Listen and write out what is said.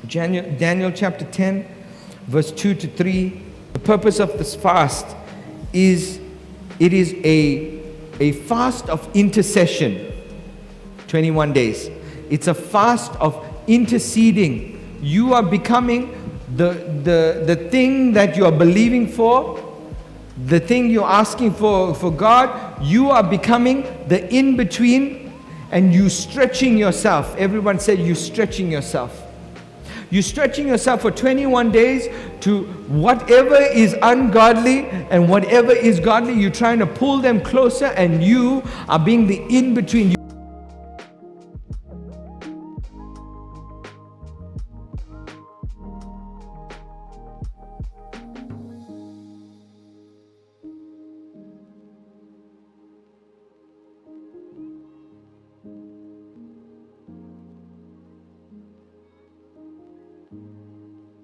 Daniel chapter 10, verse 2 to 3. The purpose of this fast is, it is a fast of intercession. 21 days. It's a fast of interceding. You are becoming the thing that you are believing for, the thing you're asking for God. You are becoming the in-between, and you stretching yourself. Everyone said you stretching yourself. You're stretching yourself for 21 days to whatever is ungodly and whatever is godly. You're trying to pull them closer, and you are being the in-between.